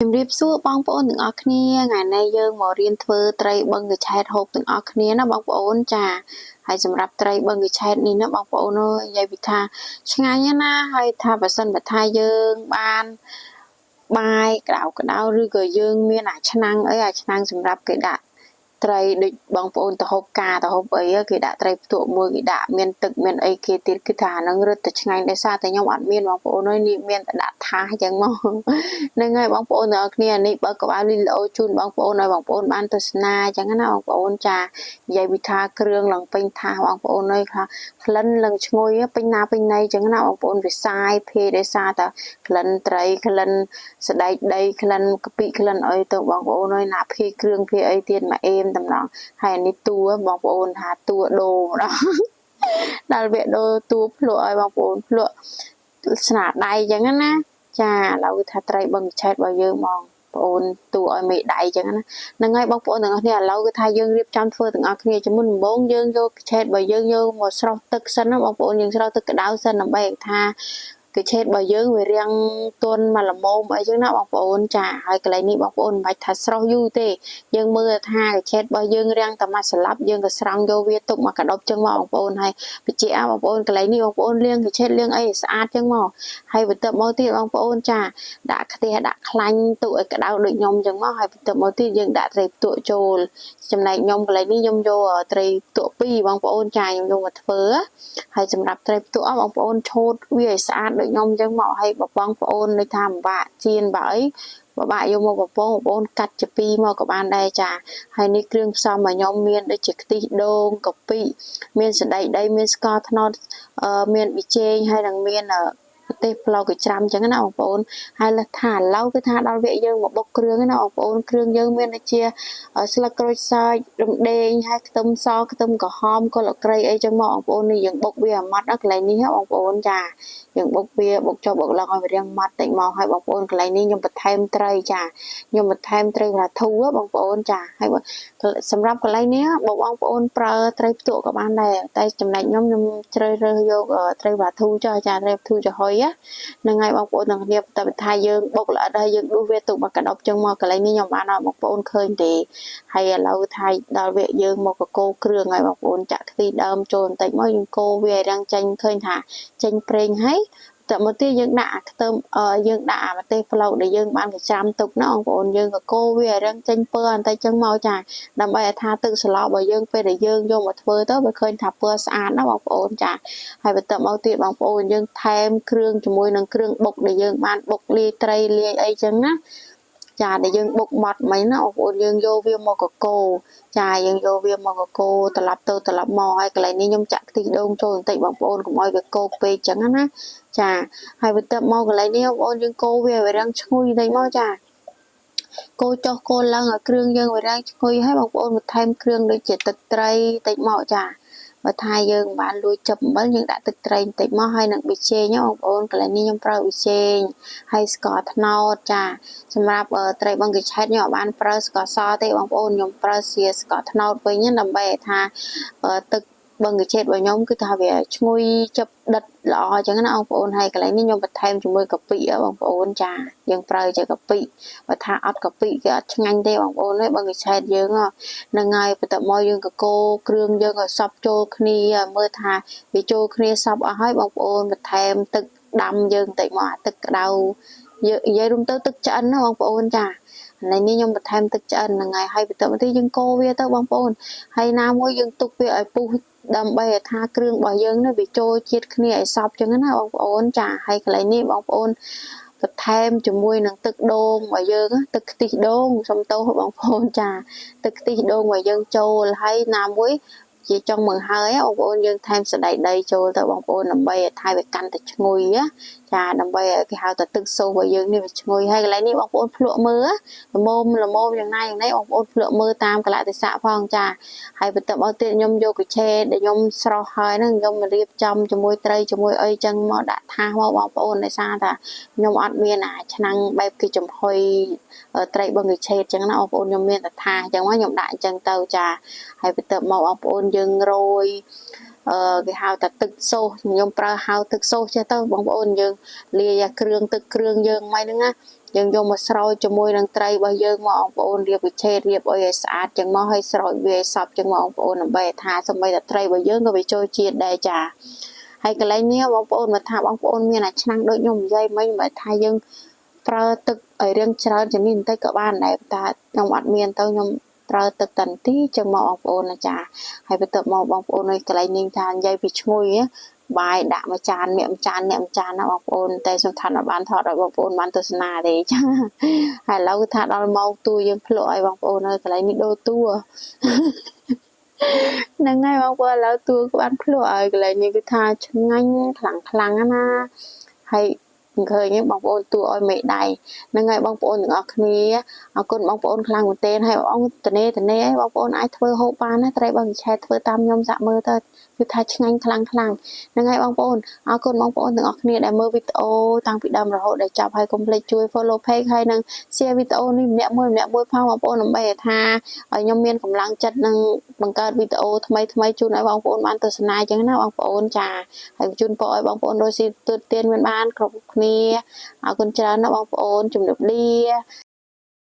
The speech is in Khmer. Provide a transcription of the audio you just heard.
ជំរាបសួរបងប្អូនទាំងអស់គ្នាថ្ងៃនេះយើងមករៀនធ្វើត្រីបឹងកញ្ឆែតហូបទាំងអស់គ្នាណាបងប្អូនចាហើយសម្រាប់ត្រីបឹងកញ្ឆែតនេះណាបងប្អូនអើយនិយាយពីថាឆ្ងាញ់ណាហើយថាបើសិនបើថាយើងបានបាយក្តៅក្តៅឬក៏យើងមានអាឆ្នាំងអីអាឆ្នាំងសម្រាប់គេដាក់ត្រីដូចបងប្អូនទៅហូបការទៅហូបអីគេដាក់ត្រីផ្ទក់មួយគេដាក់មានទឹកមានអីគេទៀតគឺថាហ្នឹងរឹតតែឆ្ងាញ់ដោយសារតែខ្ញុំអត់មានបងប្អូនអើយនេះមានតែដាក់ថាសអញ្ចឹងមកហ្នឹងហើយបងប្អូនទាំងអស់គ្នានេះបើក្បាលលីឡូជូនបងប្អូនឲ្យបងប្អូនបានទស្សនាអញ្ចឹងណាបងប្អូនចានិយាយពីថាគ្រឿងឡើងពេញថាសបងប្អូនអើយថាក្លិនឡើងឈ្ងុយពេញណាពេញណីអញ្ចឹងណាបងប្អូនវាសាយភេដោយសារតែក្លិនត្រីក្លិនសដែកដីក្លិនកាពិក្លិនអីទៅបងប្អូនអើយណាភេគ្រឿងភេអីទៀតមកអេមតំណងហើយនេះតួបងប្អូនថាតួដូរម្ដងដល់វាដូរតួភ្លក់ឲ្យបងប្អូនភ្លក់ស្នាដៃអញ្ចឹងណាចាឥឡូវថាត្រីបឹងឆែតរបស់យើងបងប្អូនតួឲ្យមេដៃអញ្ចឹងណាហ្នឹងហើយបងប្អូនទាំងអស់គ្នាឥឡូវគឺថាយើងរៀបចំធ្វើទាំងអស់គ្នាជាមុនដំបូងយើងយកឆែតរបស់យើងយកមកស្រោះទឹកសិនណាបងប្អូនយើងស្រោះទឹកក្តៅសិនដើម្បីឲ្យថាកញ្ឆែតរបស់យើងវារាងទន់មកល្មមអីចឹងណាបងប្អូនចាហើយកន្លែងនេះបងប្អូនមិនបាច់ថាស្រោះយូរទេយើងមើលថាកញ្ឆែតរបស់យើងរាងតែមួយស្លាប់យើងក៏ស្រង់យកវាទុកមកកដប់ចឹងមកបងប្អូនហើយបញ្ជាក់បងប្អូនកន្លែងនេះបងប្អូនលាងកញ្ឆែតលាងអីស្អាតចឹងមកហើយបន្ទាប់មកទៀតបងប្អូនចាដាក់ខ្ទះដាក់ខ្លាញ់ទុកឲ្យក្តៅដូចខ្ញុំចឹងមកហើយបន្ទាប់មកទៀតយើងដាក់ត្រីផ្ទក់ចូលចំណែកខ្ញុំកន្លែងនេះខ្ញុំយកត្រីផ្ទក់2បងប្អូនចាខ្ញុំយកមកធ្វើហើយសម្រាប់ត្រីផ្ទក់បងប្អូនឆូតវាឲ្យស្អាតដូចខ្ញុំចឹងមកឲ្យបងប្អូនដូចថាពិបាកជៀនបើអីពិបាកយកមកបងប្អូនកាត់ជា2មកក៏បានដែរចាហើយនេះគ្រឿងផ្សំរបស់ខ្ញុំមានដូចជាខ្ទិះដូងកាពិមានសណ្តែកដីមានស្ករត្នោតមានប៊ីចេងហើយនឹងមានប្រទេសផ្លោកកច្រាំអញ្ចឹងណាបងប្អូនហើយលះថាឥឡូវគឺថាដល់វគ្គយើងមកបុកគ្រឿងណាបងប្អូនគ្រឿងយើងមានដូចជាស្លឹកក្រូចសើចរំដេងហើយខ្ទឹមសខ្ទឹមក្រហមកុលក្រីអីចឹងមកបងប្អូននេះយើងបុកវាឲ្យម៉ត់ណាកន្លែងនេះបងប្អូនចាយើងបុកវាបុកចុះបុកឡើងឲ្យវារាងម៉ត់តិចមកហើយបងប្អូនកន្លែងនេះខ្ញុំបន្ថែមត្រីចាខ្ញុំបន្ថែមត្រីវ៉ាធូបងប្អូនចាហើយសម្រាប់កន្លែងនេះបងប្អូនប្រើត្រីផ្ទក់ក៏បានដែរតែចំណែកខ្ញុំជ្រើសរើសយកត្រីវ៉ាធូចុះចាត្រីវ៉ាធូចំហុយហ្នឹងហើយបងប្អូនទាំងគ្នាតែថាយើងបុកល្អិតហើយយើងដួសវាទុកមកកដប់ចឹងមកកន្លែងនេះខ្ញុំបានឲ្យបងប្អូនឃើញទេហើយឥឡូវថាដល់វគ្គយើងមកកកូរគ្រឿងហើយបងប្អូនចាក់ខ្ទិះដើមចូលបន្តិចមកយើងកូរវាឲ្យរាងចេញឃើញថាចេញប្រេងហើយតែមកទៀតយើងដាក់ខ្ទឹមយើងដាក់អាម្ទេសផ្លោកដែលយើងបានកច្រាំទុកណាបងប្អូនយើងក៏កូរវាឲ្យរាងចេញពណ៌បន្តិចចឹងមកចាដើម្បីឲ្យថាទឹកស្លោរបស់យើងពេលដែលយើងយកមកធ្វើទៅវាឃើញថាពណ៌ស្អាតណាបងប្អូនចាហើយបន្ទាប់មកទៀតបងប្អូនយើងថែមគ្រឿងជាមួយនឹងគ្រឿងបុកដែលយើងបានបុកលាយត្រីលាយអីចឹងណាចាដែលយើងបុកម៉ត់មិញណាបងប្អូនយើងយកវាមកកកូរចាយើងយកវាមកកកូរត្រឡប់ទៅត្រឡប់មកហើយកន្លែងនេះខ្ញុំចាក់ខ្ទិះដូងចូលបន្តិចបងប្អូនកុំឲ្យវាកោកពេកចឹងណាចាហើយបន្ទាប់មកកន្លែងនេះបងប្អូនយើងកូរវាឲ្យរាងឈ្ងុយបន្តិចមកចាកូរចុះកូរឡើងឲ្យគ្រឿងយើងវារាងឈ្ងុយហើយបងប្អូនបន្ថែមគ្រឿងដូចជាទឹកត្រីបន្តិចមកចាបើថាយើងបានលួចចិបអំបិលយើងដាក់ទឹកត្រីបន្តិចមកហើយនឹងប៊ីចេងបងប្អូនកន្លែងនេះខ្ញុំប្រើប៊ីចេងហើយស្ករត្នោតចាសម្រាប់ត្រីបឹងកញ្ឆែតខ្ញុំអត់បានប្រើស្ករសទេបងប្អូនខ្ញុំប្រើស្ករត្នោតវិញដើម្បីឲ្យថាទឹកបឹងកញ្ឆែតរបស់ខ្ញុំគឺថាវាឈ្ងុយចិបដិតល្អអញ្ចឹងណាបងប្អូនហើយកន្លែងនេះខ្ញុំបន្ថែមជាមួយកាពិបងប្អូនចាយើងប្រើជាកាពិបើថាអត់កាពិគឺអត់ឆ្ងាញ់ទេបងប្អូនហើយបឹងកញ្ឆែតយើងហ្នឹងហើយបន្ទាប់មកយើងកកូរគ្រឿងយើងឲ្យសព្វចូលគ្នាមើលថាវាចូលគ្នាសព្វអស់ហើយបងប្អូនបន្ថែមទឹកដាំយើងបន្តិចមកទឹកក្តៅយើងនិយាយរួមទៅទឹកឆ្អិនណាបងប្អូនចាថ្ងៃនេះខ្ញុំបន្ថែមទឹកឆ្អិនហ្នឹងហើយបន្ទាប់មកទៀតយើងកូរវាទៅបងប្អូនហើយណាមួយយើងទុកវាឲ្យពុះដើម្បីឲ្យថាគ្រឿងរបស់យើងនេះវាចូលជាតិគ្នាឲ្យសព្វចឹងណាបងប្អូនចាហើយកន្លែងនេះបងប្អូនបន្ថែមជាមួយនឹងទឹកដូងរបស់យើងទឹកខ្ទិះដូងសុំទោសបងប្អូនចាទឹកខ្ទិះដូងរបស់យើងចូលហើយណាមួយជាចុងបង្ហើយបងប្អូនយើងថែមសណ្តែកដីចូលទៅបងប្អូនដើម្បីឲ្យថែវាកាន់តែឈ្ងុយចាដើម្បីឲ្យគេហៅថាទឹកសូសរបស់យើងនេះវាឈ្ងុយហើយកន្លែងនេះបងប្អូនភ្លក់មើលល្មមយ៉ាងណាយ៉ាងណីបងប្អូនភ្លក់មើលតាមកលៈទេសៈផងចាហើយបន្ទាប់មកទៀតខ្ញុំយកកញ្ឆែតដែលខ្ញុំស្រោះហើយហ្នឹងខ្ញុំរៀបចំជាមួយត្រីជាមួយអីចឹងមកដាក់ថាសមកបងប្អូនដោយសារថាខ្ញុំអត់មានអាឆ្នាំងបែបគេចំហុយត្រីបឹងកញ្ឆែតចឹងណាបងប្អូនខ្ញុំមានតែថាសចឹងមកខ្ញុំដាក់អញ្ចឹងទៅចាហើយបន្ទាប់មកបងប្អូនយើងរោយគេហៅថាទឹកសូសខ្ញុំប្រើហៅទឹកសូសចេះទៅបងប្អូនយើងលាយគ្រឿងទឹកគ្រឿងយើងមិនហ្នឹងណា យើងយកមកស្រោចជាមួយនឹងត្រីរបស់យើងមកបងប្អូនរៀបវិឆេទរៀបអីឲ្យស្អាតចឹងមកឲ្យស្រោចវាឲ្យសព្វចឹងមកបងប្អូនដើម្បីថាសម្បីតែត្រីរបស់យើងក៏វាចូលជាតិដែរចាហើយកន្លែងនេះបងប្អូនមកថាបងប្អូនមានអាឆ្នាំងដូចខ្ញុំនិយាយមិញបើថាយើងប្រើទឹកឲ្យរៀងច្រើនជាងនេះបន្តិចក៏បានដែរតែខ្ញុំអត់មានទៅខ្ញុំប្រើទឹកតន្ទីចឹងមកបងប្អូនណាចាហើយបន្ទាប់មកបងប្អូននៅកន្លែងនេះថានិយាយពីឈ្ងុយបាយដាក់មួយចានអ្នកមួយចានអ្នកមួយចានណាបងប្អូនតែសំខាន់អត់បានថតឲ្យបងប្អូនបានទស្សនាទេចាហើយឥឡូវថាដល់ម៉ោងតួយើងភ្លក់ឲ្យបងប្អូននៅកន្លែងនេះដូរតួហ្នឹងហើយបងប្អូនឥឡូវតួក៏បានភ្លក់ឲ្យកន្លែងនេះគឺថាឆ្ងាញ់ខ្លាំងណាហើយឃើញបងប្អូនតួឲ្យមេដៃហ្នឹងហើយបងប្អូនទាំងអស់គ្នាអរគុណបងប្អូនខ្លាំងមែនទែនហើយបងតនេឲ្យបងប្អូនអាចធ្វើហូបបានណាត្រីបើឆែធ្វើតាមខ្ញុំសាក់មើលទៅគឺថាឆ្ងាញ់ខ្លាំងហ្នឹងហើយបងប្អូនអរគុណបងប្អូនទាំងអស់គ្នាដែលមើលវីដេអូតាំងពីដើមរហូតដល់ចប់ហើយកុំភ្លេចជួយ follow page ហើយនឹង share វីដេអូនេះម្នាក់មួយផងបងប្អូនដើម្បីឲ្យថាឲ្យខ្ញុំមានកម្លាំងចិត្តនឹងបង្កើតវីដេអូថ្មីជូនឲ្យបងប្អូនបានទស្សនាអញ្ចឹងណាបងប្អូនចាហើយជូនពរឲ្យបងប្អូនរស់ស៊ីទូទានមានបានគ្រប់គ្នាអរគុណច្រើនណាបងប្អូនជំរាបលា